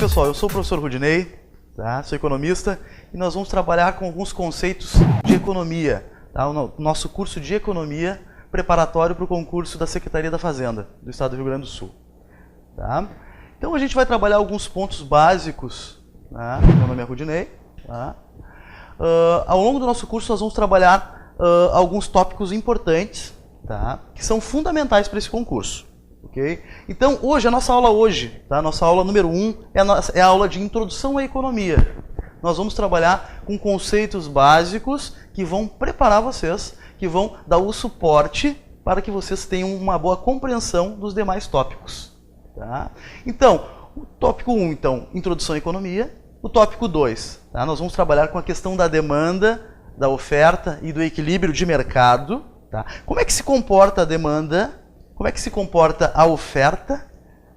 pessoal, eu sou o professor Rudinei, tá? Sou economista e nós vamos trabalhar com alguns conceitos de economia, tá? O nosso curso de economia preparatório para o concurso da Secretaria da Fazenda do Estado do Rio Grande do Sul. Tá? Então a gente vai trabalhar alguns pontos básicos, tá? Meu nome é Rudinei. Tá? Ao longo do nosso curso nós vamos trabalhar alguns tópicos importantes, tá? Que são fundamentais para esse concurso. Okay? Então, hoje, a nossa aula tá? Nossa aula número 1 é a aula de Introdução à Economia. Nós vamos trabalhar com conceitos básicos que vão preparar vocês, que vão dar o suporte para que vocês tenham uma boa compreensão dos demais tópicos. Tá? Então, o tópico 1, então, Introdução à Economia. O tópico 2, tá? Nós vamos trabalhar com a questão da demanda, da oferta e do equilíbrio de mercado. Tá? Como é que se comporta a demanda? Como é que se comporta a oferta,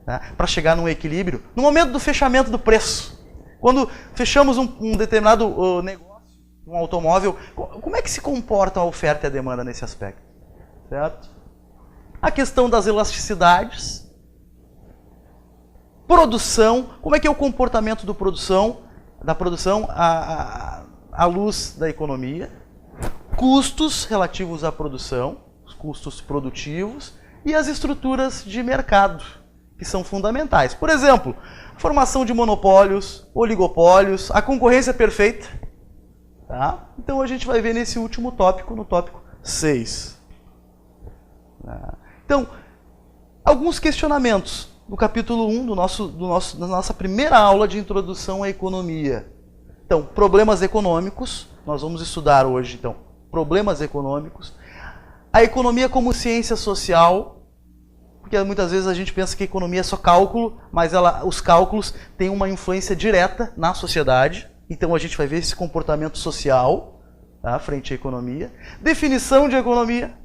tá? Para chegar num equilíbrio no momento do fechamento do preço? Quando fechamos um determinado negócio, um automóvel, como é que se comporta a oferta e a demanda nesse aspecto? Certo? A questão das elasticidades, produção, como é que é o comportamento da produção à luz da economia, custos relativos à produção, os custos produtivos, e as estruturas de mercado, que são fundamentais. Por exemplo, formação de monopólios, oligopólios, a concorrência perfeita. Tá? Então a gente vai ver nesse último tópico, no tópico 6. Tá? Então, alguns questionamentos do capítulo 1 da nossa primeira aula de Introdução à Economia. Então, problemas econômicos, nós vamos estudar hoje, então, problemas econômicos. A economia como ciência social, porque muitas vezes a gente pensa que a economia é só cálculo, mas os cálculos têm uma influência direta na sociedade. Então a gente vai ver esse comportamento social, tá, frente à economia. Definição de economia.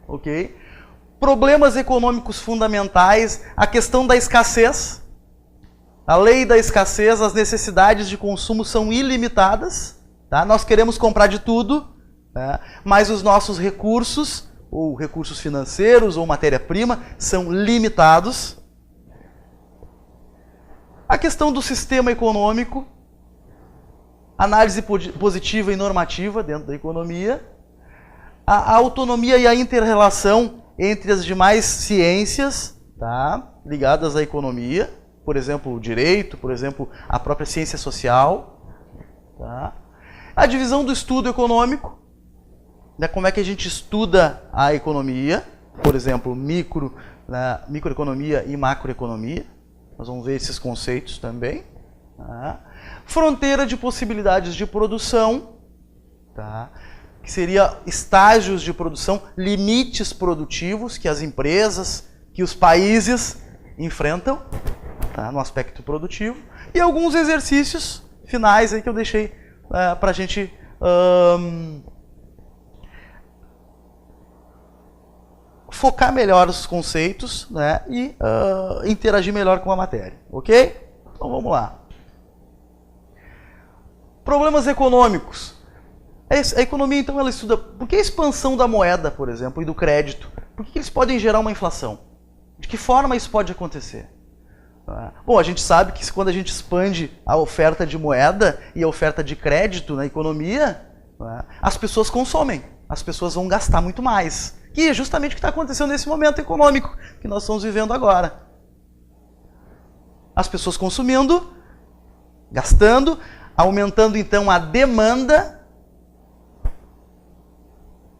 Ok? Problemas econômicos fundamentais, a questão da escassez. A lei da escassez, as necessidades de consumo são ilimitadas. Tá? Nós queremos comprar de tudo, tá? Mas os nossos recursos, ou recursos financeiros, ou matéria-prima, são limitados. A questão do sistema econômico, análise positiva e normativa dentro da economia, a autonomia e a inter-relação entre as demais ciências, tá, ligadas à economia, por exemplo, o direito, por exemplo, a própria ciência social. Tá? A divisão do estudo econômico, né, como é que a gente estuda a economia, por exemplo, microeconomia e macroeconomia. Nós vamos ver esses conceitos também. Tá? Fronteira de possibilidades de produção, tá? Que seria estágios de produção, limites produtivos que as empresas, que os países enfrentam, tá? No aspecto produtivo. E alguns exercícios finais aí que eu deixei para a gente focar melhor os conceitos, né, e interagir melhor com a matéria, ok? Então vamos lá. Problemas econômicos. A economia, então, ela estuda por que a expansão da moeda, por exemplo, e do crédito, por que eles podem gerar uma inflação? De que forma isso pode acontecer? Bom, a gente sabe que quando a gente expande a oferta de moeda e a oferta de crédito na economia, as pessoas consomem, as pessoas vão gastar muito mais. Que é justamente o que está acontecendo nesse momento econômico que nós estamos vivendo agora. As pessoas consumindo, gastando, aumentando então a demanda.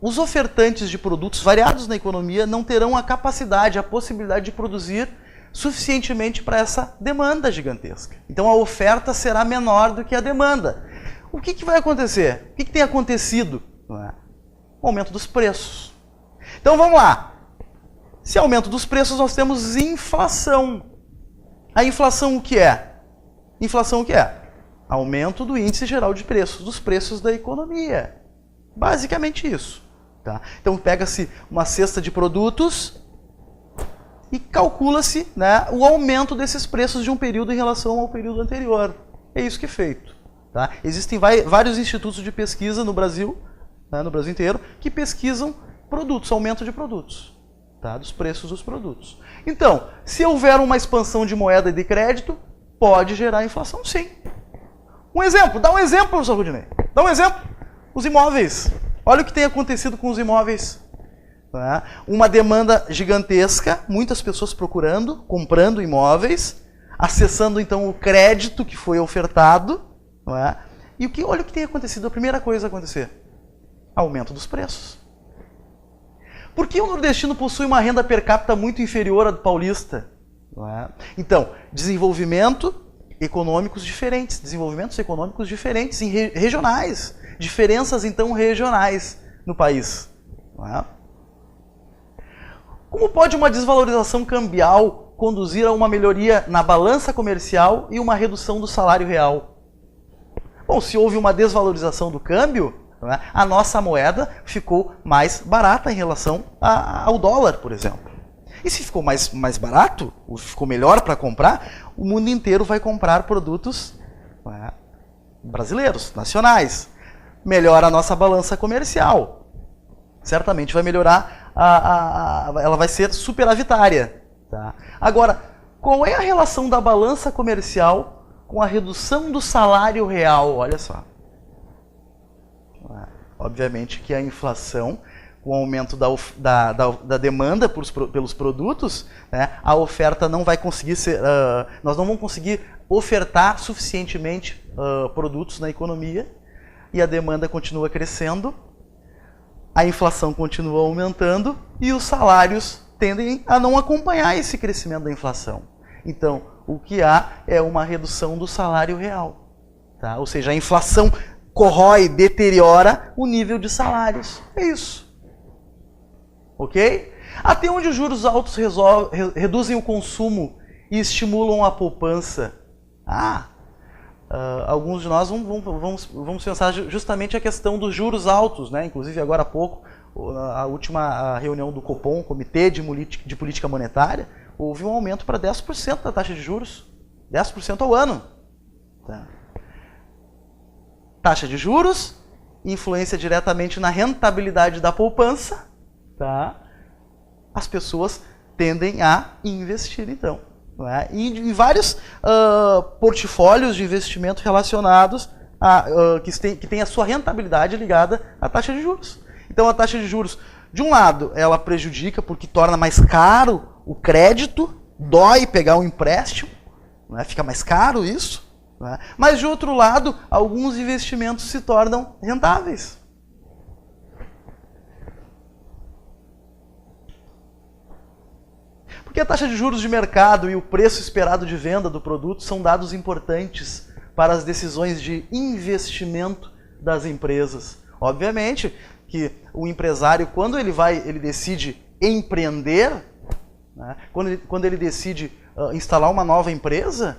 Os ofertantes de produtos variados na economia não terão a capacidade, a possibilidade de produzir suficientemente para essa demanda gigantesca. Então a oferta será menor do que a demanda. O que vai acontecer? O que tem acontecido? O aumento dos preços. Então vamos lá. Se aumento dos preços, nós temos inflação. A inflação o que é? Inflação o que é? Aumento do índice geral de preços, dos preços da economia. Basicamente isso. Tá? Então pega-se uma cesta de produtos e calcula-se, né, o aumento desses preços de um período em relação ao período anterior. É isso que é feito. Tá? Existem vários institutos de pesquisa no Brasil, né, no Brasil inteiro, que pesquisam produtos, aumento de produtos, tá? Dos preços dos produtos. Então, se houver uma expansão de moeda e de crédito, pode gerar inflação, sim. Um exemplo, dá um exemplo, professor Rudinei. Dá um exemplo. Os imóveis. Olha o que tem acontecido com os imóveis. Tá? Uma demanda gigantesca, muitas pessoas procurando, comprando imóveis, acessando então o crédito que foi ofertado. Não é? E olha o que tem acontecido. A primeira coisa a acontecer: aumento dos preços. Por que o nordestino possui uma renda per capita muito inferior à do paulista? Não é? Então, desenvolvimentos econômicos diferentes, regionais, diferenças então regionais no país. Não é? Como pode uma desvalorização cambial conduzir a uma melhoria na balança comercial e uma redução do salário real? Bom, se houve uma desvalorização do câmbio, não é? A nossa moeda ficou mais barata em relação ao dólar, por exemplo. E se ficou mais barato, ou ficou melhor para comprar, o mundo inteiro vai comprar produtos brasileiros, nacionais. Melhora a nossa balança comercial. Certamente vai melhorar, ela vai ser superavitária. Tá? Agora, qual é a relação da balança comercial com a redução do salário real? Olha só. Obviamente que a inflação, com o aumento da demanda pelos produtos, né, a oferta não vai conseguir ser... nós não vamos conseguir ofertar suficientemente produtos na economia, e a demanda continua crescendo, a inflação continua aumentando e os salários tendem a não acompanhar esse crescimento da inflação. Então, o que há é uma redução do salário real. Tá? Ou seja, a inflação corrói, deteriora o nível de salários. É isso. Ok? Até onde os juros altos reduzem o consumo e estimulam a poupança? Alguns de nós vamos pensar justamente a questão dos juros altos, né? Inclusive agora há pouco, a última reunião do Copom, Comitê de Política Monetária, houve um aumento para 10% da taxa de juros. 10% ao ano. Tá. Taxa de juros influencia diretamente na rentabilidade da poupança. Tá? As pessoas tendem a investir, então. Né? E em vários portfólios de investimento relacionados que tem a sua rentabilidade ligada à taxa de juros. Então a taxa de juros, de um lado, ela prejudica porque torna mais caro o crédito, dói pegar um empréstimo, né? Fica mais caro isso. Né? Mas de outro lado, alguns investimentos se tornam rentáveis. Porque a taxa de juros de mercado e o preço esperado de venda do produto são dados importantes para as decisões de investimento das empresas. Obviamente que o empresário, quando ele decide empreender, né, quando ele decide instalar uma nova empresa,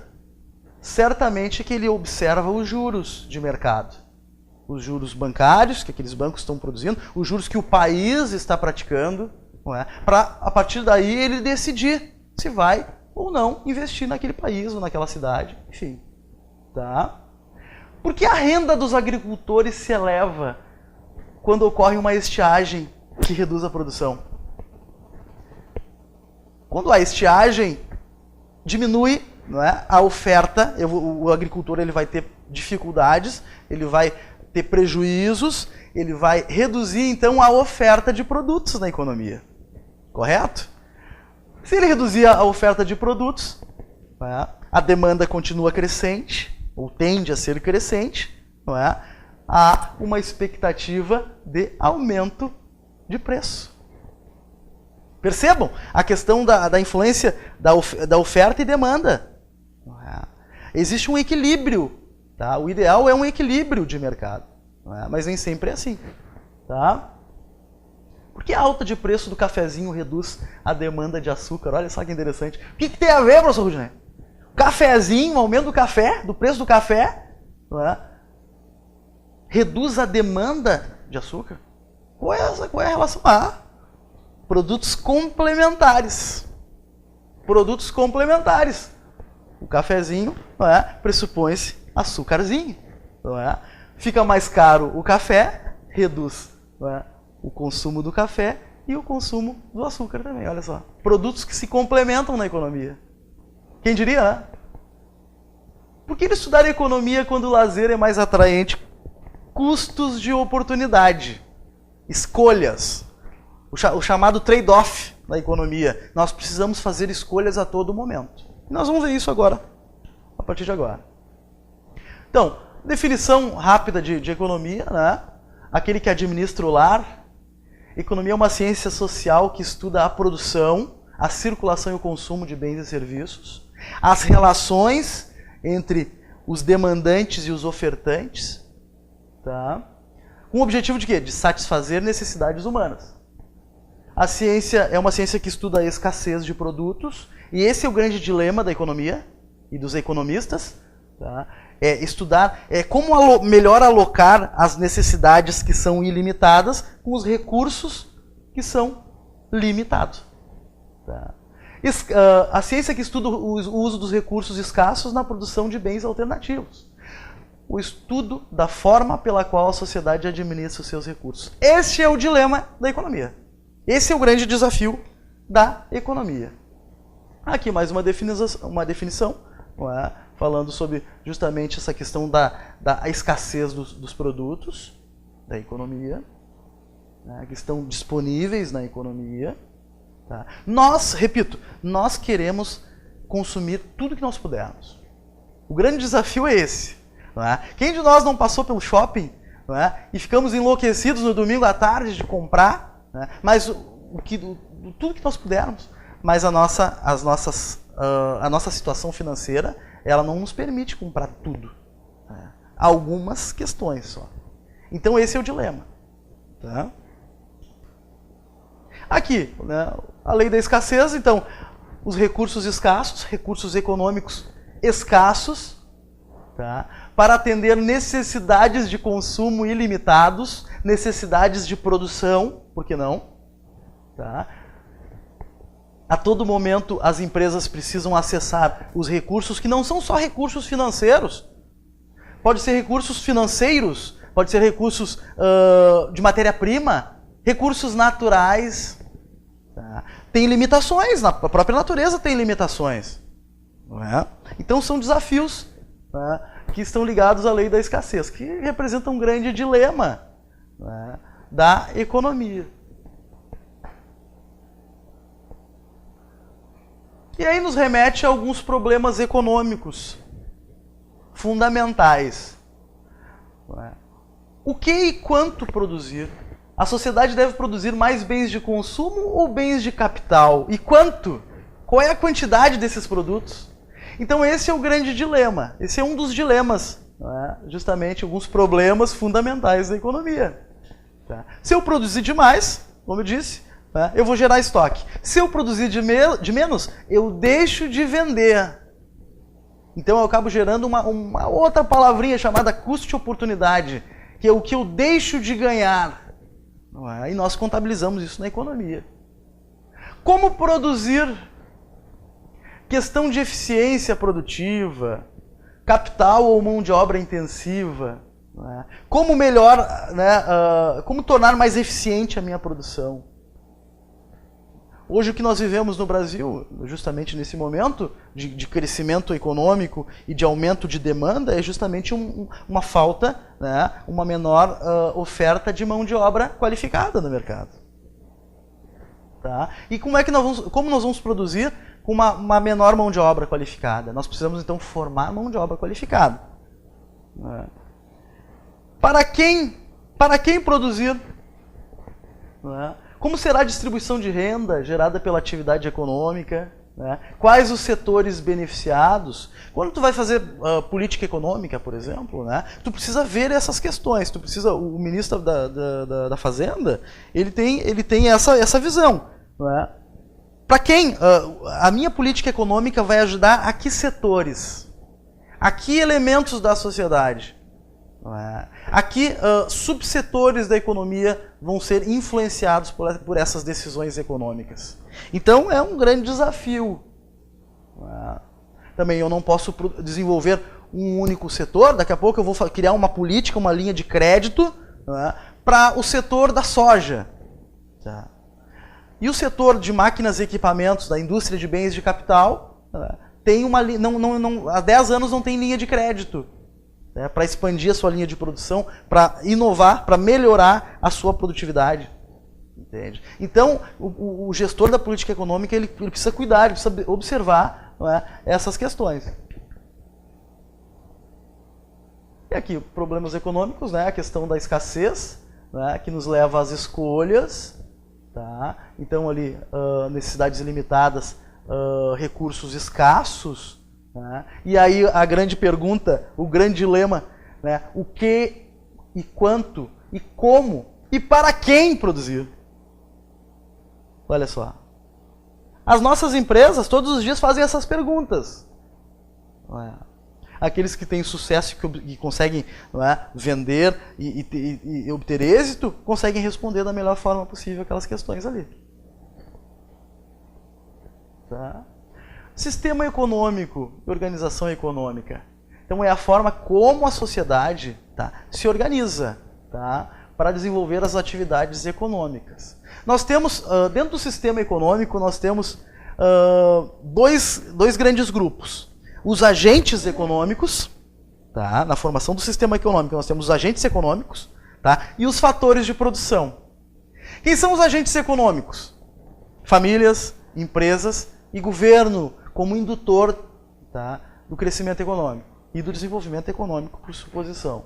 certamente que ele observa os juros de mercado. Os juros bancários que aqueles bancos estão produzindo, os juros que o país está praticando, para a partir daí ele decidir se vai ou não investir naquele país ou naquela cidade, enfim. Tá? Por que a renda dos agricultores se eleva quando ocorre uma estiagem que reduz a produção? Quando a estiagem diminui, não é, a oferta, o agricultor ele vai ter dificuldades, ele vai ter prejuízos, ele vai reduzir então a oferta de produtos na economia. Correto? Se ele reduzir a oferta de produtos, não é, a demanda continua crescente, ou tende a ser crescente, não é, há uma expectativa de aumento de preço. Percebam a questão da influência da oferta e demanda. Não é? Existe um equilíbrio. Tá? O ideal é um equilíbrio de mercado. Não é? Mas nem sempre é assim. Tá? Por que a alta de preço do cafezinho reduz a demanda de açúcar? Olha só que interessante. O que tem a ver, professor Rudinei? O cafezinho, o aumento do café, do preço do café, não é? Reduz a demanda de açúcar? Qual é a relação? Produtos complementares. Produtos complementares. O cafezinho, não é, pressupõe-se açúcarzinho. Não é? Fica mais caro o café, reduz, não é, o consumo do café e o consumo do açúcar também. Olha só. Produtos que se complementam na economia. Quem diria, né? que estudar economia quando o lazer é mais atraente? Custos de oportunidade, escolhas, o chamado trade-off da economia. Nós precisamos fazer escolhas a todo momento. E nós vamos ver isso agora, a partir de agora. Então, definição rápida de economia, né? Aquele que administra o lar. Economia é uma ciência social que estuda a produção, a circulação e o consumo de bens e serviços, as relações entre os demandantes e os ofertantes, tá? Com o objetivo de quê? De satisfazer necessidades humanas. A ciência é uma ciência que estuda a escassez de produtos, e esse é o grande dilema da economia e dos economistas, tá? É estudar como melhor alocar as necessidades que são ilimitadas com os recursos que são limitados. Tá? A ciência que estuda o uso dos recursos escassos na produção de bens alternativos. O estudo da forma pela qual a sociedade administra os seus recursos. Este é o dilema da economia. Esse é o grande desafio da economia. Aqui mais uma definição, não é? Falando sobre justamente essa questão da escassez dos produtos da economia, né, que estão disponíveis na economia. Tá? Repito, nós queremos consumir tudo que nós pudermos. O grande desafio é esse. Não é? Quem de nós não passou pelo shopping, não é? E ficamos enlouquecidos no domingo à tarde de comprar, né? Mas tudo que nós pudermos, mas a nossa situação financeira, ela não nos permite comprar tudo. Né? Algumas questões só. Então esse é o dilema. Tá? Aqui, né, a lei da escassez, então, os recursos escassos, recursos econômicos escassos, tá? Para atender necessidades de consumo ilimitados, necessidades de produção, por que não? Tá? A todo momento as empresas precisam acessar os recursos que não são só recursos financeiros. Pode ser recursos financeiros, pode ser recursos de matéria-prima, recursos naturais. Tá? Tem limitações, a própria natureza tem limitações. Não é? Então são desafios, né, que estão ligados à lei da escassez, que representa um grande dilema, né, da economia. E aí nos remete a alguns problemas econômicos fundamentais. O que e quanto produzir? A sociedade deve produzir mais bens de consumo ou bens de capital? E quanto? Qual é a quantidade desses produtos? Então esse é o grande dilema. Esse é um dos dilemas, né? Justamente alguns problemas fundamentais da economia. Tá? Se eu produzir demais, como eu disse, né, eu vou gerar estoque. Se eu produzir de menos, eu deixo de vender. Então eu acabo gerando uma outra palavrinha chamada custo de oportunidade, que é o que eu deixo de ganhar. Não é? E nós contabilizamos isso na economia. Como produzir? Questão de eficiência produtiva, capital ou mão de obra intensiva. Não é? Como melhor, né, como tornar mais eficiente a minha produção? Hoje o que nós vivemos no Brasil, justamente nesse momento de crescimento econômico e de aumento de demanda, é justamente uma falta, né, uma menor oferta de mão de obra qualificada no mercado. Tá? E como nós vamos produzir com uma menor mão de obra qualificada? Nós precisamos então formar mão de obra qualificada. Né? Para quem produzir? Né? Como será a distribuição de renda gerada pela atividade econômica? Né? Quais os setores beneficiados? Quando tu vai fazer política econômica, por exemplo, né? Tu precisa ver essas questões. O ministro da Fazenda, ele tem essa visão. Né? Para quem a minha política econômica vai ajudar a que setores? A que elementos da sociedade? A que subsetores da economia vão ser influenciados por essas decisões econômicas? Então é um grande desafio. Também eu não posso desenvolver um único setor. Daqui a pouco eu vou criar uma política, uma linha de crédito, para o setor da soja. E o setor de máquinas e equipamentos, da indústria de bens de capital, tem uma há 10 anos não tem linha de crédito, né, para expandir a sua linha de produção, para inovar, para melhorar a sua produtividade. Entende? Então, o gestor da política econômica ele precisa cuidar, ele precisa observar, não é, essas questões. E aqui, problemas econômicos, né, a questão da escassez, né, que nos leva às escolhas. Tá? Então, ali, necessidades ilimitadas, recursos escassos. Né? E aí, a grande pergunta, o grande dilema, né, o que e quanto e como e para quem produzir? Olha só. As nossas empresas todos os dias fazem essas perguntas. Não é? Aqueles que têm sucesso e conseguem, não é, vender e obter êxito, conseguem responder da melhor forma possível aquelas questões ali. Tá? Sistema econômico e organização econômica. Então é a forma como a sociedade, tá, se organiza, tá, para desenvolver as atividades econômicas. Nós temos, dentro do sistema econômico, nós temos dois grandes grupos. Os agentes econômicos, tá, na formação do sistema econômico, nós temos os agentes econômicos, tá, e os fatores de produção. Quem são os agentes econômicos? Famílias, empresas e governo como indutor, tá, do crescimento econômico e do desenvolvimento econômico, por suposição.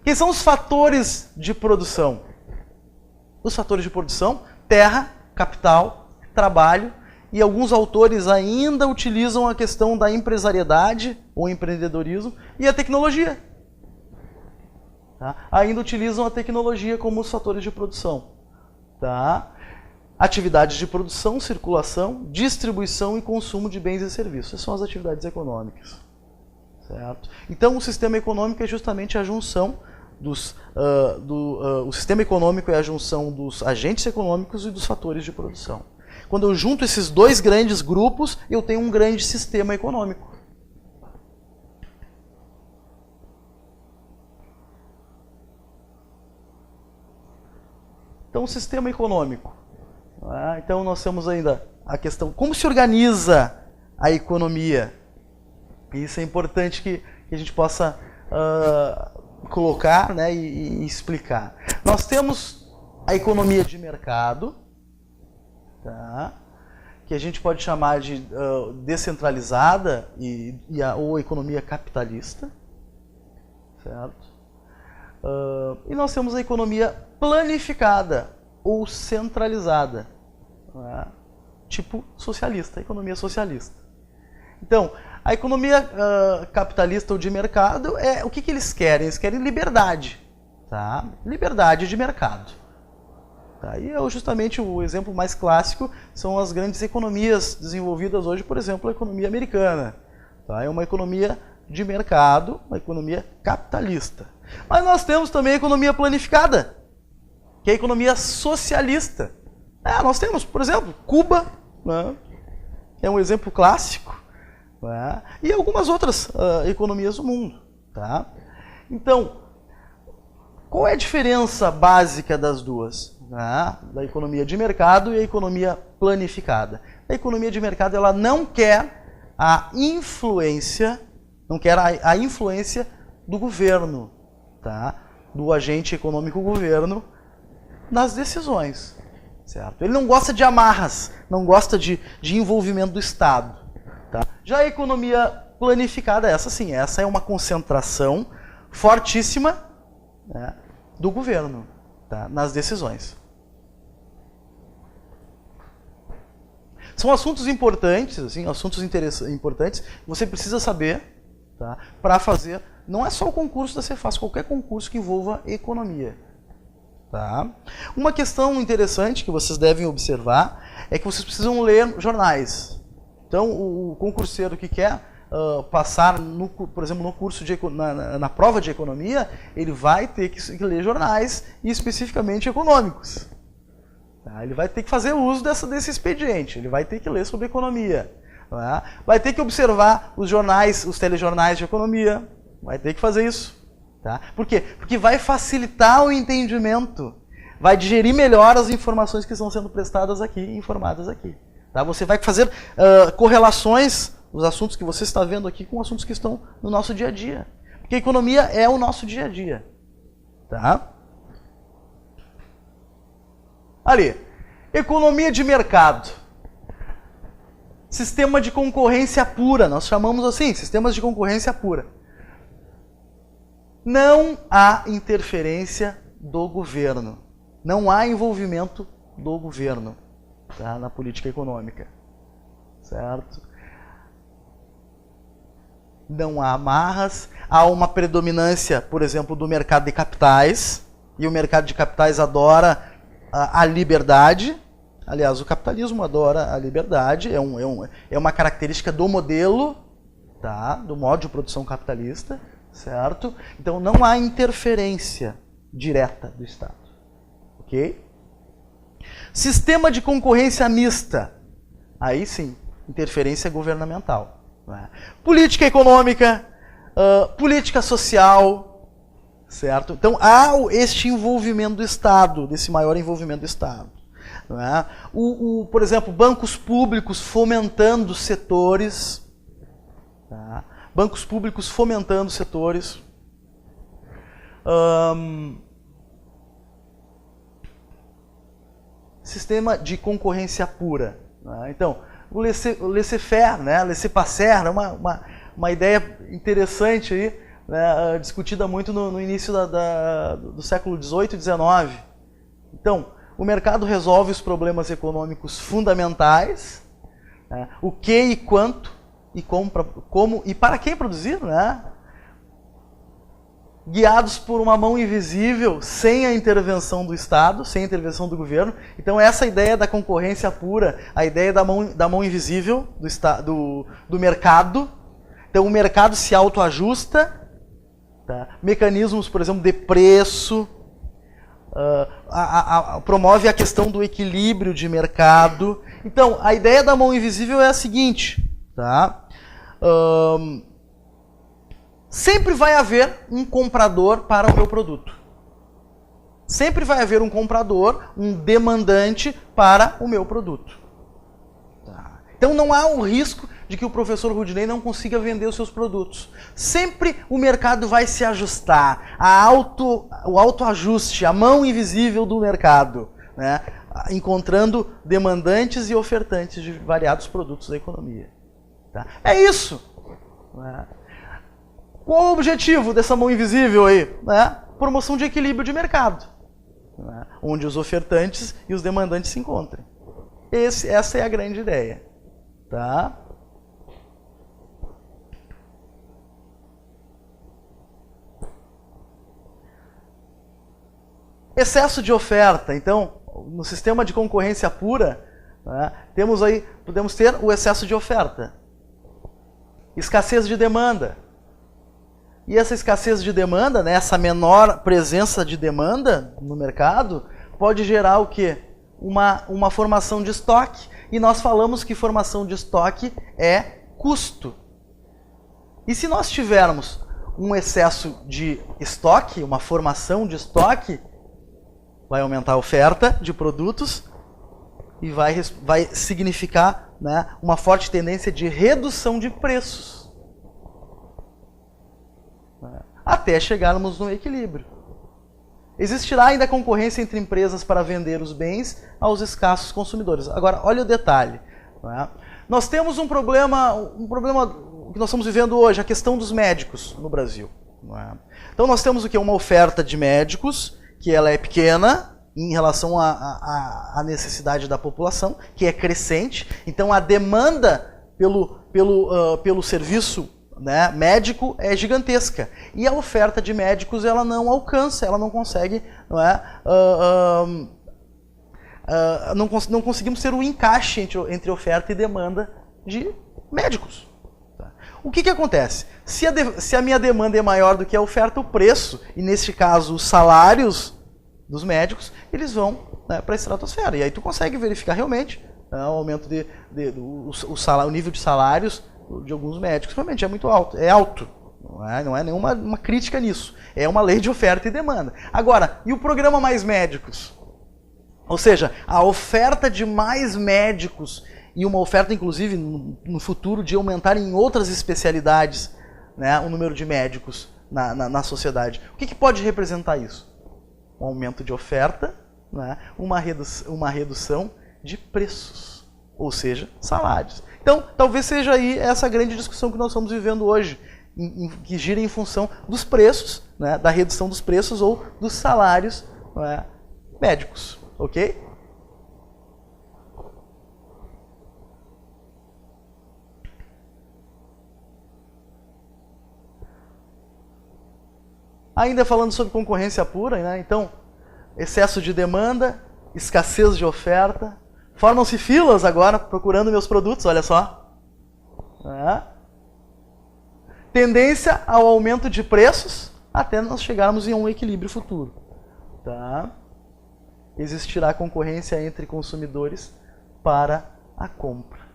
Quem são os fatores de produção? Os fatores de produção: terra, capital, trabalho, e alguns autores ainda utilizam a questão da empresariedade ou empreendedorismo e a tecnologia. Tá? Ainda utilizam a tecnologia como os fatores de produção. Tá? Atividades de produção, circulação, distribuição e consumo de bens e serviços. Essas são as atividades econômicas. Certo? Então, o sistema econômico é justamente a junção o sistema econômico é a junção dos agentes econômicos e dos fatores de produção. Quando eu junto esses dois grandes grupos, eu tenho um grande sistema econômico. Então, o sistema econômico. Então, nós temos ainda a questão, como se organiza a economia? Isso é importante que a gente possa colocar, né, e explicar. Nós temos a economia de mercado, tá, que a gente pode chamar de descentralizada ou economia capitalista, certo? E nós temos a economia planificada ou centralizada, né, tipo socialista, economia socialista. Então, a economia capitalista ou de mercado, o que eles querem? Eles querem liberdade, tá? Liberdade de mercado. Tá? E justamente o exemplo mais clássico são as grandes economias desenvolvidas hoje, por exemplo, a economia americana. Tá? É uma economia de mercado, uma economia capitalista. Mas nós temos também a economia planificada, que é a economia socialista. Nós temos, por exemplo, Cuba, né? É um exemplo clássico. Né? E algumas outras economias do mundo. Tá? Então, qual é a diferença básica das duas? Né? Da economia de mercado e a economia planificada. A economia de mercado ela não quer a influência, a influência do governo, tá? Do agente econômico governo nas decisões. Certo? Ele não gosta de amarras, não gosta de envolvimento do Estado. Tá? Já a economia planificada, essa sim, essa é uma concentração fortíssima, né, do governo, tá, nas decisões. São assuntos importantes, assim, assuntos importantes, que você precisa saber, tá, para fazer. Não é só o concurso da Cefaz, qualquer concurso que envolva economia. Tá? Uma questão interessante que vocês devem observar é que vocês precisam ler jornais. Então, o concurseiro que quer passar, por exemplo, no curso na prova de economia, ele vai ter que ler jornais, e especificamente econômicos. Tá? Ele vai ter que fazer uso desse expediente, ele vai ter que ler sobre economia. Tá? Vai ter que observar os jornais, os telejornais de economia, vai ter que fazer isso. Tá? Por quê? Porque vai facilitar o entendimento, vai digerir melhor as informações que estão sendo prestadas aqui, informadas aqui. Tá? Você vai fazer correlações os assuntos que você está vendo aqui com assuntos que estão no nosso dia a dia. Porque a economia é o nosso dia a dia. Tá? Ali, economia de mercado. Sistema de concorrência pura, nós chamamos assim, sistemas de concorrência pura. Não há interferência do governo. Não há envolvimento do governo, tá, na política econômica. Certo? Não há amarras, há uma predominância, por exemplo, do mercado de capitais, e o mercado de capitais adora a liberdade. Aliás, o capitalismo adora a liberdade, é uma característica do modelo, tá, do modo de produção capitalista, certo? Então não há interferência direta do Estado. Ok? Sistema de concorrência mista. Aí sim, interferência governamental. Política econômica, política social, certo? Então há este envolvimento do Estado, desse maior envolvimento do Estado. Não é? Por exemplo, bancos públicos fomentando setores, tá? Bancos públicos fomentando setores. Sistema de concorrência pura. Né? Então, o laissez-faire, né? Laissez-passer, é uma ideia interessante aí, né? Discutida muito no início do século XVIII e XIX. Então, o mercado resolve os problemas econômicos fundamentais, né? O que e quanto, e como e para quem produzir, né? Guiados por uma mão invisível, sem a intervenção do Estado, sem a intervenção do governo. Então essa ideia da concorrência pura, a ideia da mão invisível do mercado. Então o mercado se autoajusta, tá? Mecanismos, por exemplo, de preço, promove a questão do equilíbrio de mercado. Então a ideia da mão invisível é a seguinte, tá? Sempre vai haver um comprador para o meu produto. Sempre vai haver um comprador, um demandante para o meu produto. Tá. Então não há o risco de que o professor Rudinei não consiga vender os seus produtos. Sempre o mercado vai se ajustar. O autoajuste, a mão invisível do mercado, né? Encontrando demandantes e ofertantes de variados produtos da economia. Tá. É isso. Né? Qual o objetivo dessa mão invisível aí? Né? Promoção de equilíbrio de mercado, né? Onde os ofertantes e os demandantes se encontrem. Essa é a grande ideia. Tá? Excesso de oferta. Então, no sistema de concorrência pura, né, podemos ter o excesso de oferta. Escassez de demanda. E essa escassez de demanda, né, essa menor presença de demanda no mercado, pode gerar o quê? Uma formação de estoque. E nós falamos que formação de estoque é custo. E se nós tivermos um excesso de estoque, uma formação de estoque, vai aumentar a oferta de produtos e vai significar, né, uma forte tendência de redução de preços. Até chegarmos no equilíbrio. Existirá ainda concorrência entre empresas para vender os bens aos escassos consumidores. Agora, olha o detalhe. Né? Nós temos um problema que nós estamos vivendo hoje, a questão dos médicos no Brasil. Né? Então nós temos o quê? Uma oferta de médicos, que ela é pequena em relação à necessidade da população, que é crescente. Então a demanda pelo serviço, né, médico é gigantesca. E a oferta de médicos ela não alcança, ela não consegue, não é? Não conseguimos ter um encaixe entre oferta e demanda de médicos. Tá? O que acontece? Se a minha demanda é maior do que a oferta, o preço, e neste caso os salários dos médicos, eles vão, né, para a estratosfera. E aí tu consegue verificar realmente, né, o aumento o nível de salários de alguns médicos realmente é muito alto. É alto. Não é nenhuma crítica nisso. É uma lei de oferta e demanda. Agora, e o programa Mais Médicos? Ou seja, a oferta de mais médicos e uma oferta, inclusive, no futuro, de aumentar em outras especialidades, né, o número de médicos na sociedade. O que pode representar isso? Um aumento de oferta, né, uma redução de preços, ou seja, salários. Então, talvez seja aí essa grande discussão que nós estamos vivendo hoje, que gira em função dos preços, né, da redução dos preços ou dos salários, né, médicos, ok? Ainda falando sobre concorrência pura, né? Então, excesso de demanda, escassez de oferta, formam-se filas agora procurando meus produtos, olha só. Tendência ao aumento de preços até nós chegarmos em um equilíbrio futuro. Tá? Existirá concorrência entre consumidores para a compra.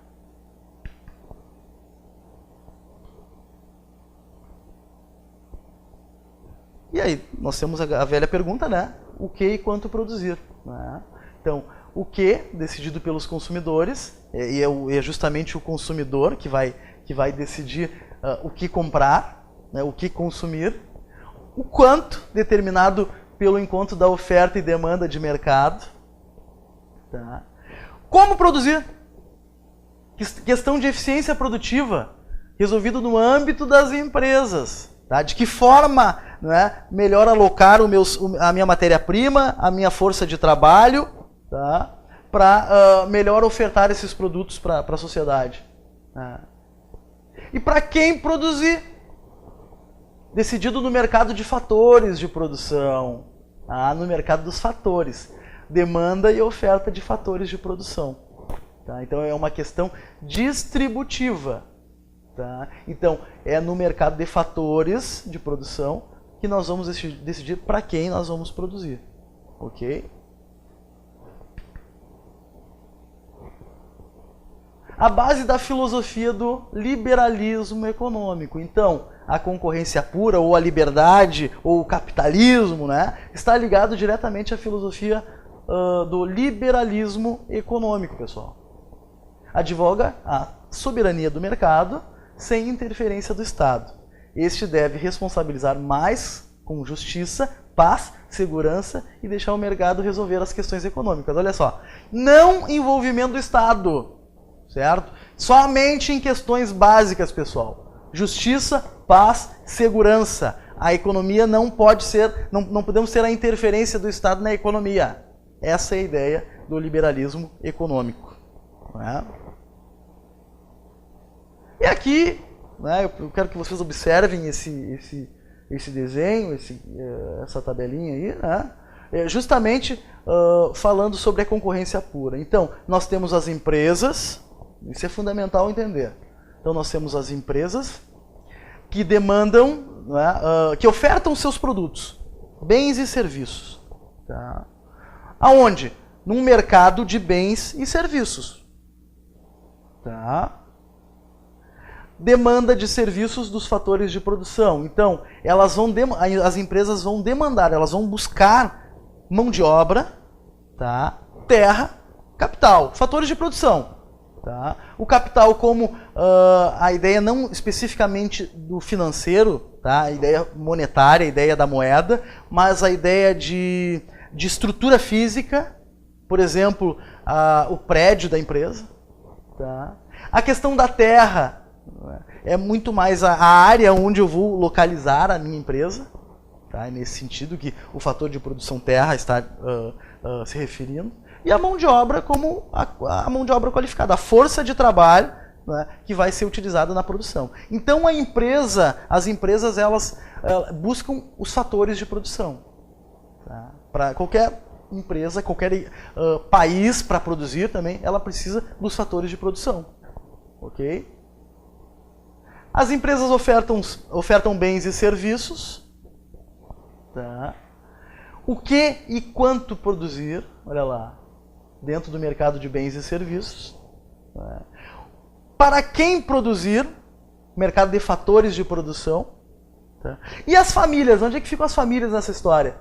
E aí, nós temos a velha pergunta, né? O que e quanto produzir? Né? Então, o que, decidido pelos consumidores, e é justamente o consumidor que vai decidir o que comprar, né? O que consumir. O quanto, determinado pelo encontro da oferta e demanda de mercado. Tá? Como produzir? Questão de eficiência produtiva, resolvido no âmbito das empresas. Tá? De que forma, né, melhor alocar a minha matéria-prima, a minha força de trabalho, tá? Para melhor ofertar esses produtos para a sociedade. Tá? E para quem produzir? Decidido no mercado de fatores de produção, tá? No mercado dos fatores, demanda e oferta de fatores de produção. Tá? Então é uma questão distributiva. Tá? Então, é no mercado de fatores de produção que nós vamos decidir para quem nós vamos produzir. Ok? A base da filosofia do liberalismo econômico. Então, a concorrência pura, ou a liberdade, ou o capitalismo, né, está ligado diretamente à filosofia do liberalismo econômico, pessoal. Advoga a soberania do mercado sem interferência do Estado. Este deve responsabilizar mais com justiça, paz, segurança e deixar o mercado resolver as questões econômicas. Olha só, não envolvimento do Estado, certo? Somente em questões básicas, pessoal. Justiça, paz, segurança. A economia não pode ser, não podemos ter a interferência do Estado na economia. Essa é a ideia do liberalismo econômico. Não é? E aqui, né, eu quero que vocês observem esse desenho, essa tabelinha aí, né, justamente falando sobre a concorrência pura. Então, nós temos as empresas, isso é fundamental entender. Então, nós temos as empresas que demandam, né, que ofertam seus produtos, bens e serviços. Tá? Aonde? Num mercado de bens e serviços. Tá? Demanda de serviços dos fatores de produção. Então, as empresas vão demandar, elas vão buscar mão de obra, tá? Terra, capital, fatores de produção. Tá? O capital como a ideia não especificamente do financeiro, tá? A ideia monetária, a ideia da moeda, mas a ideia de estrutura física, por exemplo, o prédio da empresa. Tá? A questão da terra, é muito mais a área onde eu vou localizar a minha empresa, tá? Nesse sentido que o fator de produção terra está se referindo. E a mão de obra como a mão de obra qualificada, a força de trabalho, né, que vai ser utilizada na produção. Então as empresas elas buscam os fatores de produção. Tá? Para qualquer empresa, qualquer país para produzir também, ela precisa dos fatores de produção. Ok? As empresas ofertam bens e serviços. Tá? O que e quanto produzir, olha lá, dentro do mercado de bens e serviços. Tá? Para quem produzir, mercado de fatores de produção. Tá? E as famílias, onde é que ficam as famílias nessa história?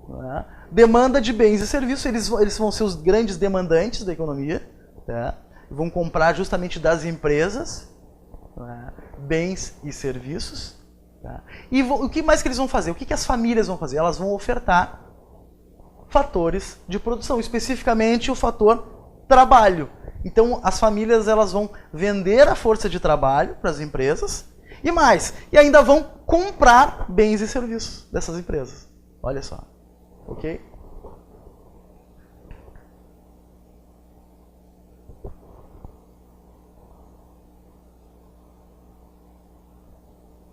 Tá? Demanda de bens e serviços, eles vão ser os grandes demandantes da economia. Tá? vão comprar justamente das empresas, né, bens e serviços. Tá? E o que mais que eles vão fazer? O que as famílias vão fazer? Elas vão ofertar fatores de produção, especificamente o fator trabalho. Então, as famílias elas vão vender a força de trabalho para as empresas e mais, e ainda vão comprar bens e serviços dessas empresas. Olha só, ok?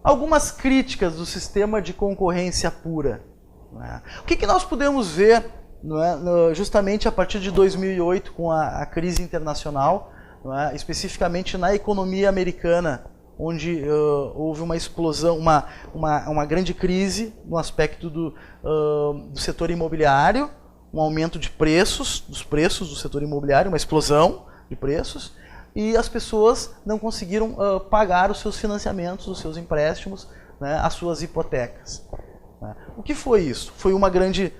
Algumas críticas do sistema de concorrência pura. Né? O que nós podemos ver, não é, justamente a partir de 2008, com a crise internacional, não é, especificamente na economia americana, onde houve uma explosão, uma grande crise no aspecto do setor imobiliário, um aumento de preços, dos preços do setor imobiliário, uma explosão de preços, e as pessoas não conseguiram pagar os seus financiamentos, os seus empréstimos, né, as suas hipotecas. Né. O que foi isso? Foi uma grande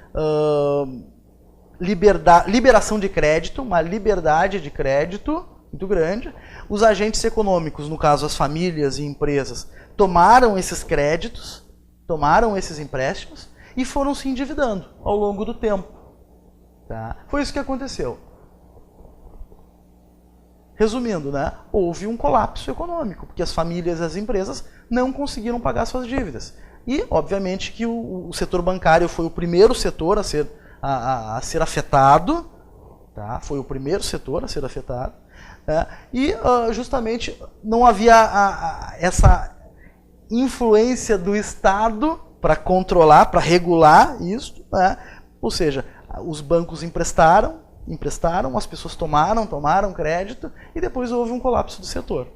liberação de crédito, uma liberdade de crédito muito grande. Os agentes econômicos, no caso as famílias e empresas, tomaram esses créditos, tomaram esses empréstimos e foram se endividando ao longo do tempo. Tá? Foi isso que aconteceu. Resumindo, né, houve um colapso econômico, porque as famílias e as empresas não conseguiram pagar suas dívidas. E, obviamente, que o setor bancário foi o primeiro setor a ser afetado, tá? Foi o primeiro setor a ser afetado, né? E justamente não havia essa influência do Estado para controlar, para regular isso, né? Ou seja, os bancos emprestaram, as pessoas tomaram crédito e depois houve um colapso do setor.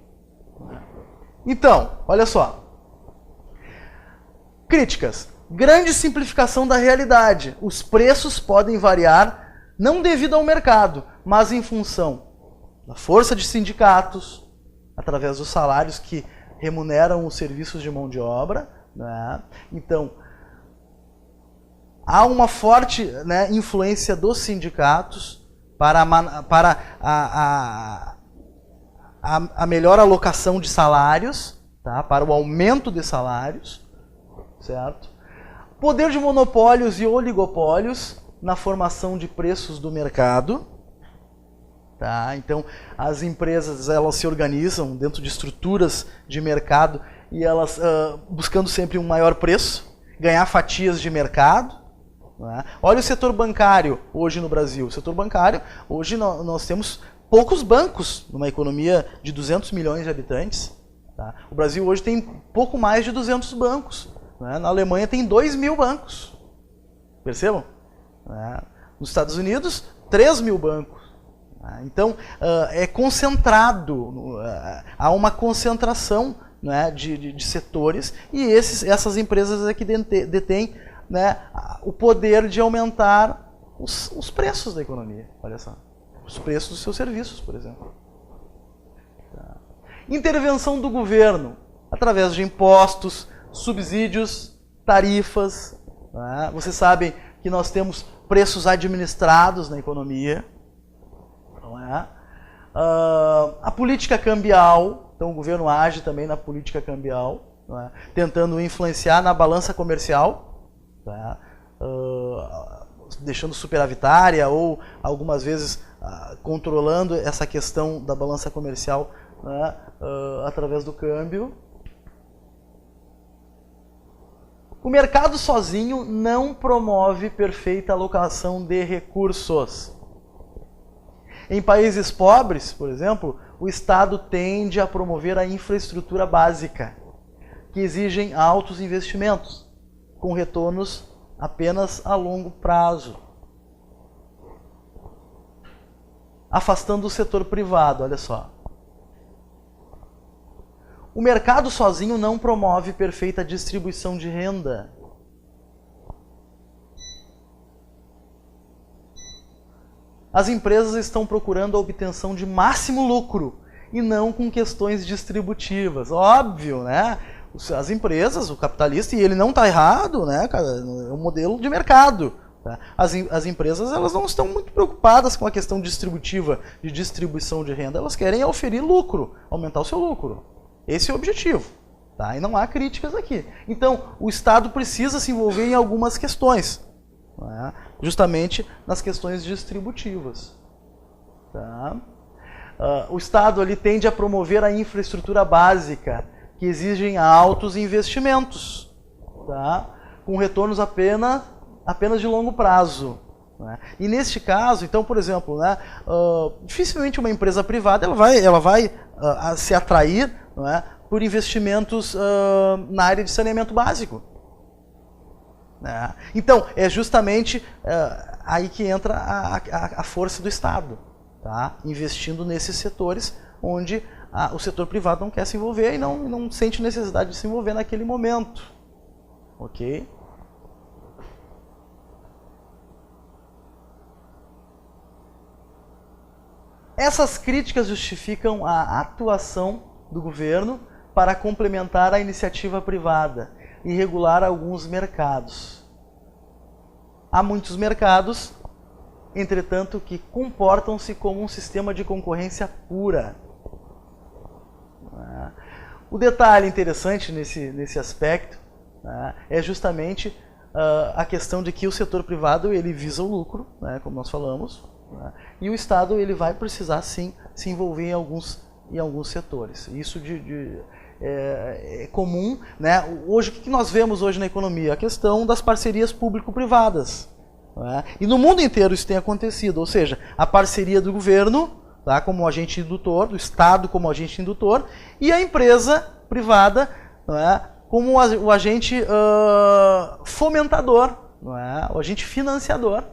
Então, olha só. Críticas. Grande simplificação da realidade. Os preços podem variar não devido ao mercado, mas em função da força de sindicatos, através dos salários que remuneram os serviços de mão de obra. Né? Então, há uma forte, né, influência dos sindicatos para a melhor alocação de salários, tá? Para o aumento de salários, certo? Poder de monopólios e oligopólios na formação de preços do mercado. Tá? Então, as empresas elas se organizam dentro de estruturas de mercado e elas buscando sempre um maior preço, ganhar fatias de mercado. Né? Olha o setor bancário hoje no Brasil. O setor bancário, hoje nós temos poucos bancos numa economia de 200 milhões de habitantes. Tá? O Brasil hoje tem pouco mais de 200 bancos. Né? Na Alemanha tem 2.000 bancos. Percebam? Né? Nos Estados Unidos, 3.000 bancos. Então, é concentrado, há uma concentração, né, de setores e essas empresas é que detêm, né, o poder de aumentar os preços da economia. Olha só. Os preços dos seus serviços, por exemplo. Tá. Intervenção do governo, através de impostos, subsídios, tarifas. Né? Vocês sabem que nós temos preços administrados na economia. Não é? A política cambial, então o governo age também na política cambial, não é? Tentando influenciar na balança comercial, tá? Deixando superavitária ou algumas vezes controlando essa questão da balança comercial, né, através do câmbio. O mercado sozinho não promove perfeita alocação de recursos. Em países pobres, por exemplo, o Estado tende a promover a infraestrutura básica, que exigem altos investimentos, com retornos apenas a longo prazo. Afastando o setor privado, olha só. O mercado sozinho não promove perfeita distribuição de renda. As empresas estão procurando a obtenção de máximo lucro e não com questões distributivas. Óbvio, né? As empresas, o capitalista, e ele não está errado, né, cara? É um modelo de mercado. Tá? As empresas elas não estão muito preocupadas com a questão distributiva, de distribuição de renda, elas querem oferir lucro, aumentar o seu lucro. Esse é o objetivo. Tá? E não há críticas aqui. Então, o Estado precisa se envolver em algumas questões, né? Justamente nas questões distributivas. Tá? O Estado ele tende a promover a infraestrutura básica, que exigem altos investimentos, tá? Com retornos apenas de longo prazo. Né? E neste caso, então, por exemplo, né, dificilmente uma empresa privada ela vai se atrair, né, por investimentos na área de saneamento básico. Né? Então, é justamente aí que entra a força do Estado, tá? Investindo nesses setores onde o setor privado não quer se envolver e não sente necessidade de se envolver naquele momento. Ok? Essas críticas justificam a atuação do governo para complementar a iniciativa privada e regular alguns mercados. Há muitos mercados, entretanto, que comportam-se como um sistema de concorrência pura. O detalhe interessante nesse aspecto, né, é justamente a questão de que o setor privado ele visa o lucro, né, como nós falamos, né, e o Estado ele vai precisar sim se envolver em alguns setores. Isso é comum, né? Hoje, o que nós vemos hoje na economia? A questão das parcerias público-privadas. Né? E no mundo inteiro isso tem acontecido, ou seja, a parceria do governo, tá, como agente indutor, do Estado como agente indutor, e a empresa privada, né, como o agente fomentador, né, o agente financiador.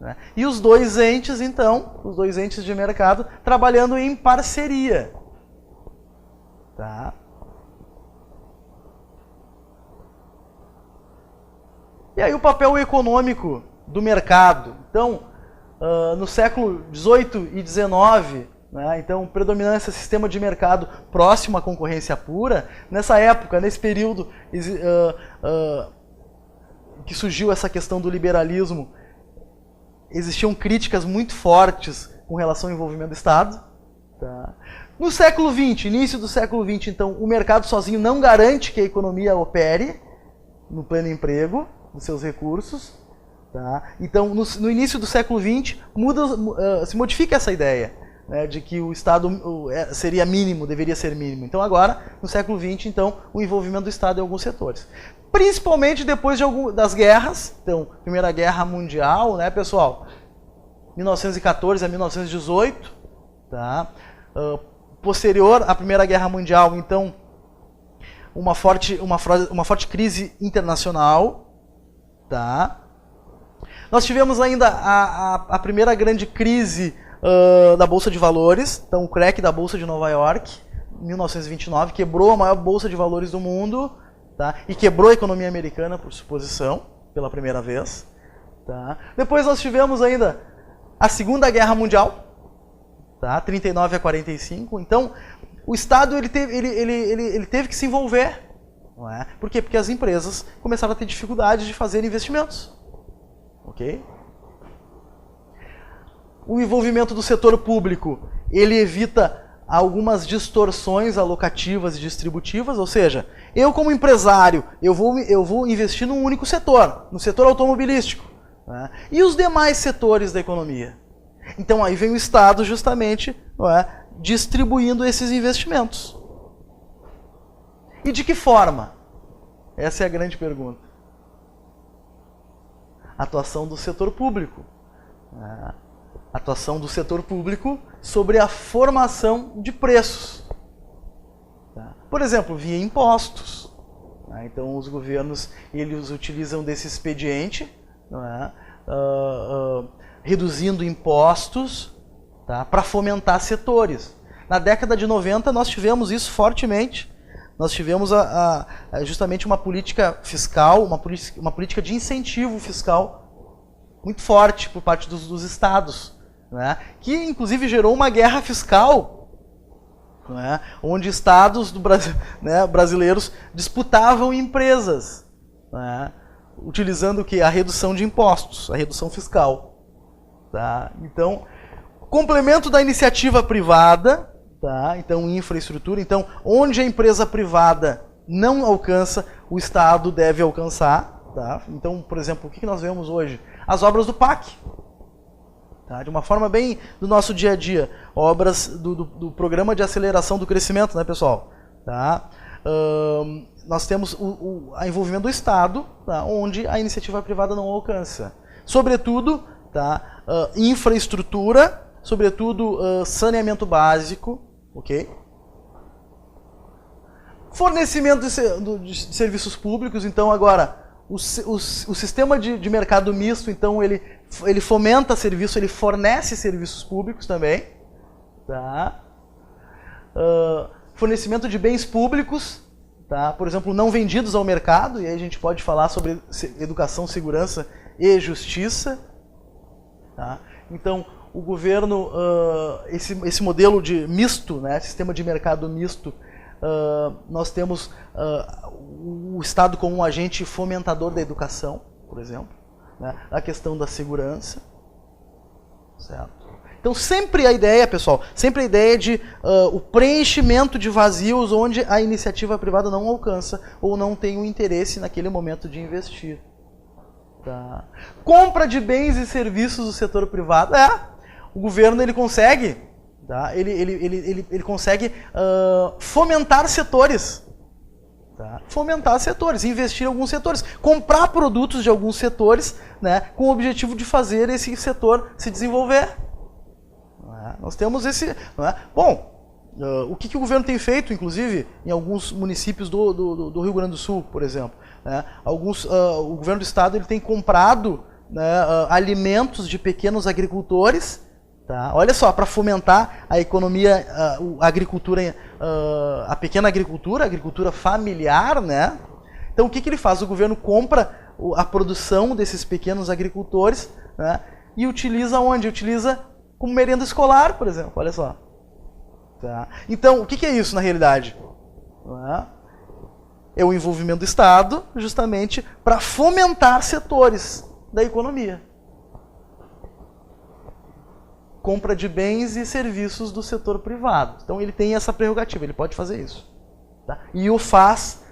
Né? E os dois entes, então, os dois entes de mercado, trabalhando em parceria. Tá? E aí o papel econômico do mercado. Então, no século XVIII e XIX, né, então, predominância sistema de mercado próximo à concorrência pura. Nessa época, nesse período que surgiu essa questão do liberalismo, existiam críticas muito fortes com relação ao envolvimento do Estado. Tá? No século XX, início do século XX, então, o mercado sozinho não garante que a economia opere no pleno emprego dos seus recursos. Tá? Então, no início do século XX, se modifica essa ideia, né, de que o Estado seria mínimo, deveria ser mínimo. Então, agora, no século XX, então, o envolvimento do Estado em alguns setores. Principalmente depois das guerras. Então, Primeira Guerra Mundial, né, pessoal? 1914 a 1918. Tá? Posterior à Primeira Guerra Mundial, então, uma forte crise internacional. Tá? Nós tivemos ainda a primeira grande crise da Bolsa de Valores, então o crack da Bolsa de Nova York, 1929, quebrou a maior Bolsa de Valores do mundo, tá? E quebrou a economia americana, por suposição, pela primeira vez. Tá? Depois nós tivemos ainda a Segunda Guerra Mundial, tá? 39 a 45. Então, o Estado ele teve que se envolver. Não é? Por quê? Porque as empresas começaram a ter dificuldade de fazer investimentos. Ok? O envolvimento do setor público, ele evita algumas distorções alocativas e distributivas, ou seja, eu como empresário, eu vou investir num único setor, no setor automobilístico. Né? E os demais setores da economia? Então aí vem o Estado justamente, não é, distribuindo esses investimentos. E de que forma? Essa é a grande pergunta. Atuação do setor público. Atuação do setor público sobre a formação de preços. Por exemplo, via impostos. Então os governos eles utilizam desse expediente, não é? Reduzindo impostos, tá? Para fomentar setores. Na década de 90 nós tivemos isso fortemente. Nós tivemos justamente uma política fiscal, uma política de incentivo fiscal muito forte por parte dos estados, né? Que inclusive gerou uma guerra fiscal, né? Onde estados do Brasil, né, brasileiros disputavam empresas, né? utilizando o quê? A redução de impostos, a redução fiscal. Tá? Então, complemento da iniciativa privada, tá? Então, infraestrutura. Então, onde a empresa privada não alcança, o Estado deve alcançar. Tá? Então, por exemplo, o que nós vemos hoje? As obras do PAC. Tá? De uma forma bem do nosso dia a dia. Obras do Programa de Aceleração do Crescimento, né, pessoal? Tá? Nós temos o envolvimento do Estado, tá? Onde a iniciativa privada não alcança. Sobretudo, tá? Infraestrutura, sobretudo saneamento básico, ok? Fornecimento de serviços públicos. Então, agora, o sistema de mercado misto, então, ele fomenta serviço, ele fornece serviços públicos também. Tá? Fornecimento de bens públicos, tá? Por exemplo, não vendidos ao mercado, e aí a gente pode falar sobre educação, segurança e justiça. Tá? Então, o governo, esse modelo de misto, né? Sistema de mercado misto, nós temos o Estado como um agente fomentador da educação, por exemplo, né? A questão da segurança, certo? Então sempre a ideia, pessoal, sempre a ideia de o preenchimento de vazios onde a iniciativa privada não alcança ou não tem o interesse naquele momento de investir. Tá? Compra de bens e serviços do setor privado, o governo ele consegue, tá? ele consegue fomentar setores. Tá? Fomentar setores, investir em alguns setores, comprar produtos de alguns setores, né, com o objetivo de fazer esse setor se desenvolver. Nós temos esse... Bom, o que o governo tem feito, inclusive, em alguns municípios do Rio Grande do Sul, por exemplo. Né, o governo do estado ele tem comprado, né, alimentos de pequenos agricultores. Tá? Olha só, para fomentar a economia, a agricultura, a pequena agricultura, a agricultura familiar, né? Então o que ele faz? O governo compra a produção desses pequenos agricultores, né? E utiliza onde? Utiliza como merenda escolar, por exemplo, olha só. Tá? Então, o que é isso na realidade? É o envolvimento do Estado justamente para fomentar setores da economia. Compra de bens e serviços do setor privado. Então ele tem essa prerrogativa, ele pode fazer isso. Tá? E o faz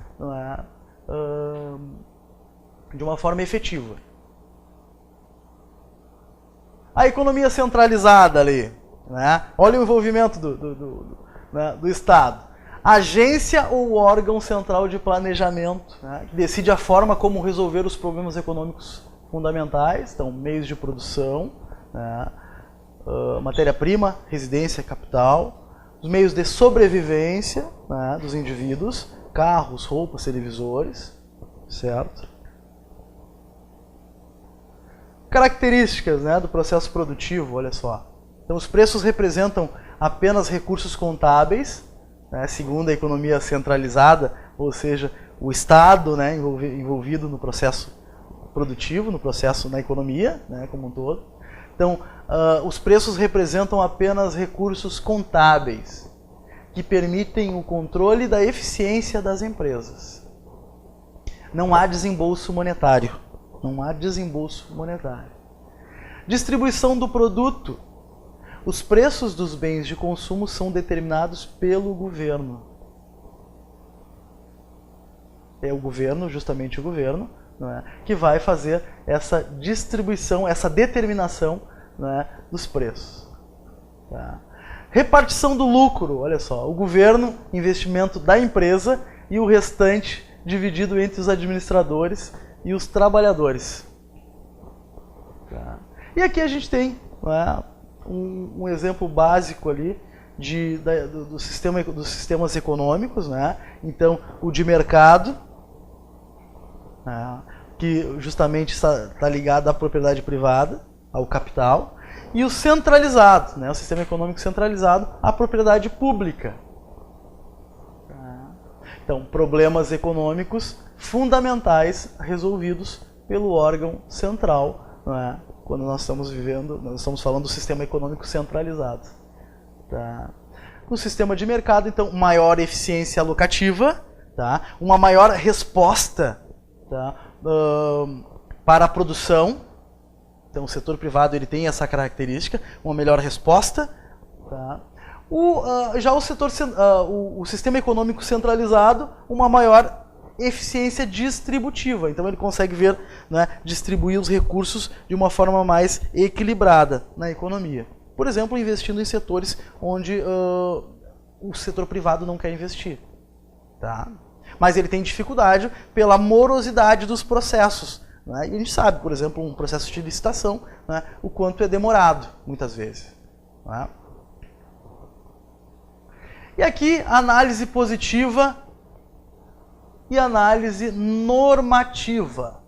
de uma forma efetiva. A economia centralizada ali. Né? Olha o envolvimento do Estado. Agência ou órgão central de planejamento, né? Que decide a forma como resolver os problemas econômicos fundamentais, então meios de produção, né? Matéria-prima, residência, capital, os meios de sobrevivência, né, dos indivíduos, carros, roupas, televisores, certo? Características, né, do processo produtivo, olha só. Então, os preços representam apenas recursos contábeis, né, segundo a economia centralizada, ou seja, o Estado, né, envolvido no processo produtivo, no processo na economia, né, como um todo. Então, os preços representam apenas recursos contábeis que permitem o controle da eficiência das empresas. Não há desembolso monetário. Não há desembolso monetário. Distribuição do produto. Os preços dos bens de consumo são determinados pelo governo. É o governo, justamente o governo, não é, que vai fazer essa distribuição, essa determinação, não é, dos preços. Tá? Repartição do lucro, olha só, o governo, investimento da empresa e o restante dividido entre os administradores e os trabalhadores. Tá? E aqui a gente tem, não é, um exemplo básico ali dos sistemas econômicos, né? Então, o de mercado, que justamente está ligado à propriedade privada, ao capital, e o centralizado, né, o sistema econômico centralizado, à propriedade pública. Então, problemas econômicos fundamentais resolvidos pelo órgão central, né, quando nós estamos falando do sistema econômico centralizado. Tá? No sistema de mercado, então, maior eficiência alocativa, tá? Uma maior resposta, tá? para a produção. Então o setor privado ele tem essa característica, uma melhor resposta. Tá? Já o sistema econômico centralizado, uma maior eficiência distributiva. Então ele consegue ver, né, distribuir os recursos de uma forma mais equilibrada na economia. Por exemplo, investindo em setores onde o setor privado não quer investir. Tá? Mas ele tem dificuldade pela morosidade dos processos. Né? E a gente sabe, por exemplo, um processo de licitação, né, o quanto é demorado, muitas vezes. Né? E aqui, análise positiva e análise normativa.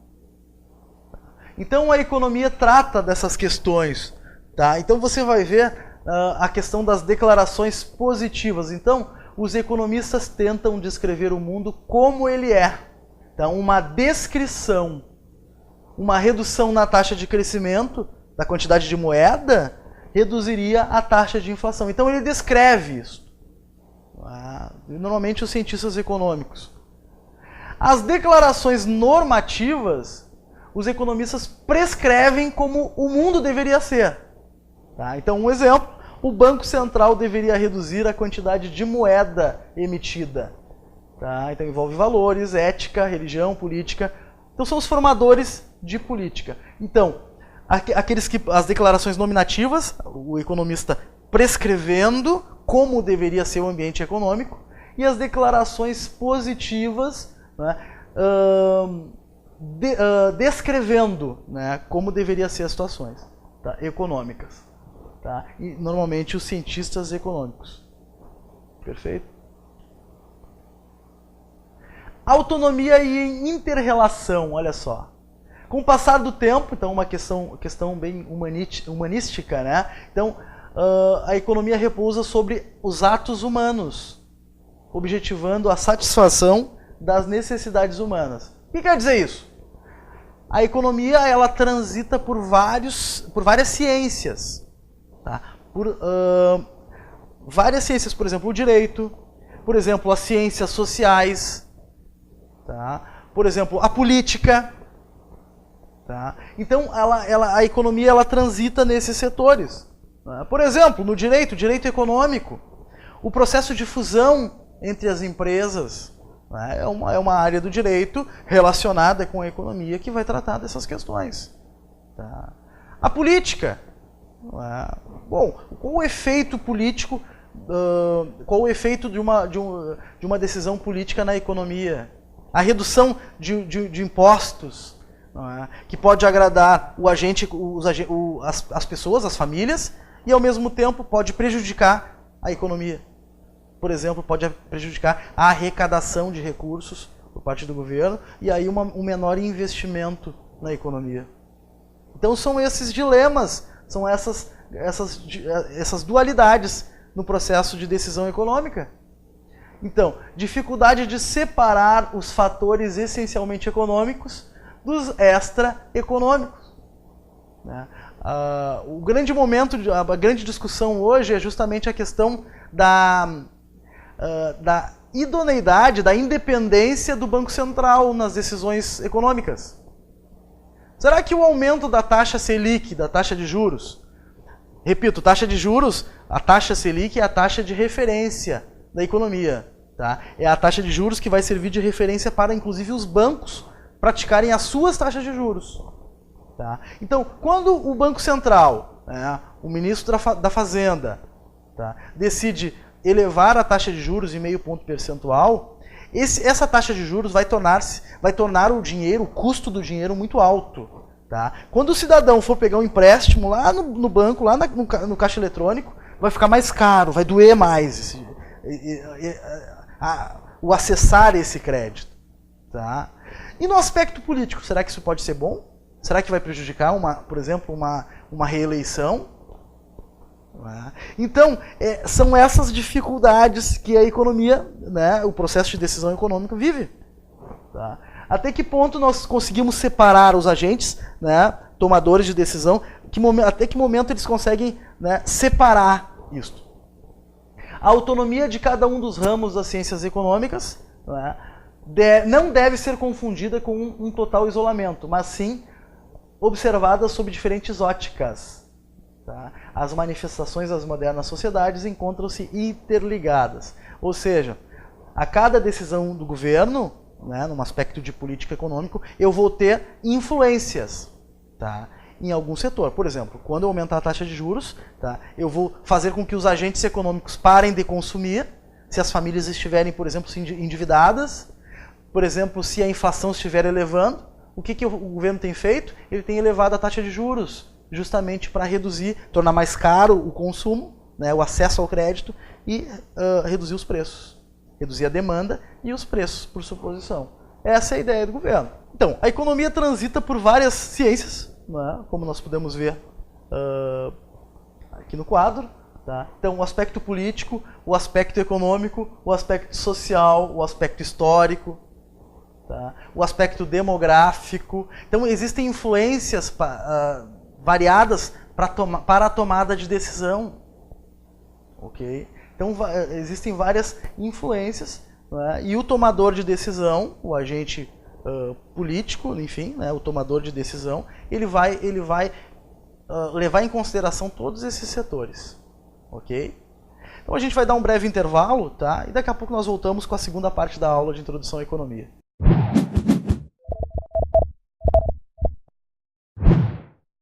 Então, a economia trata dessas questões. Tá? Então, você vai ver a questão das declarações positivas. Então, os economistas tentam descrever o mundo como ele é. Então, uma descrição, uma redução na taxa de crescimento da quantidade de moeda reduziria a taxa de inflação. Então, ele descreve isso. Normalmente os cientistas econômicos. As declarações normativas, os economistas prescrevem como o mundo deveria ser. Tá? Então, um exemplo, o Banco Central deveria reduzir a quantidade de moeda emitida. Tá? Então envolve valores, ética, religião, política. Então são os formadores de política. Então, as declarações nominativas, o economista prescrevendo como deveria ser o ambiente econômico, e as declarações positivas, né, descrevendo, né, como deveria ser as situações, tá, econômicas. Tá? E normalmente os cientistas econômicos. Perfeito? Autonomia e inter-relação, olha só. Com o passar do tempo, então uma questão bem humanística, né? Então, a economia repousa sobre os atos humanos, objetivando a satisfação das necessidades humanas. O que quer dizer isso? A economia ela transita por várias ciências. Tá? Várias ciências, por exemplo, o direito, por exemplo, as ciências sociais, tá? Por exemplo, a política. Tá? Então, a economia ela transita nesses setores. Tá? Por exemplo, no direito econômico, o processo de fusão entre as empresas, né, é uma área do direito relacionada com a economia que vai tratar dessas questões. Tá? A política. Bom, qual o efeito político, qual o efeito de uma decisão política na economia? A redução de impostos, que pode agradar as pessoas, as famílias, e ao mesmo tempo pode prejudicar a economia. Por exemplo, pode prejudicar a arrecadação de recursos por parte do governo e aí um menor investimento na economia. Então são esses dilemas, são essas dualidades no processo de decisão econômica. Então, dificuldade de separar os fatores essencialmente econômicos dos extra-econômicos. Né? O grande momento, a grande discussão hoje é justamente a questão da idoneidade, da independência do Banco Central nas decisões econômicas. Será que o aumento da taxa Selic, da taxa de juros, repito, taxa de juros, a taxa Selic é a taxa de referência da economia. Tá? É a taxa de juros que vai servir de referência para, inclusive, os bancos praticarem as suas taxas de juros. Tá? Então, quando o Banco Central, o ministro da Fazenda, tá, decide elevar a taxa de juros em meio ponto percentual, essa taxa de juros vai tornar o custo do dinheiro muito alto. Tá? Quando o cidadão for pegar um empréstimo lá no banco, lá no caixa eletrônico, vai ficar mais caro, vai doer mais o acessar esse crédito. Tá? E no aspecto político, será que isso pode ser bom? Será que vai prejudicar, por exemplo, uma reeleição? Então, são essas dificuldades que a economia, né, o processo de decisão econômica vive. Tá? Até que ponto nós conseguimos separar os agentes, né, tomadores de decisão, até que momento eles conseguem, né, separar isso? A autonomia de cada um dos ramos das ciências econômicas, né, não deve ser confundida com um total isolamento, mas sim observada sob diferentes óticas. Tá? As manifestações das modernas sociedades encontram-se interligadas. Ou seja, a cada decisão do governo, né, num aspecto de política econômica, eu vou ter influências, tá, em algum setor. Por exemplo, quando eu aumentar a taxa de juros, tá, eu vou fazer com que os agentes econômicos parem de consumir, se as famílias estiverem, por exemplo, endividadas, por exemplo, se a inflação estiver elevando. O que o governo tem feito? Ele tem elevado a taxa de juros, justamente para reduzir, tornar mais caro o consumo, né, o acesso ao crédito e reduzir os preços. Reduzir a demanda e os preços, por suposição. Essa é a ideia do governo. Então, a economia transita por várias ciências, né, como nós podemos ver aqui no quadro. Tá? Então, o aspecto político, o aspecto econômico, o aspecto social, o aspecto histórico, tá? O aspecto demográfico. Então, existem influências variadas para a tomada de decisão. Ok? Então, existem várias influências, né? E o tomador de decisão, o agente político, enfim, né? O tomador de decisão, ele vai levar em consideração todos esses setores. Ok? Então, a gente vai dar um breve intervalo, tá? E daqui a pouco nós voltamos com a segunda parte da aula de Introdução à Economia.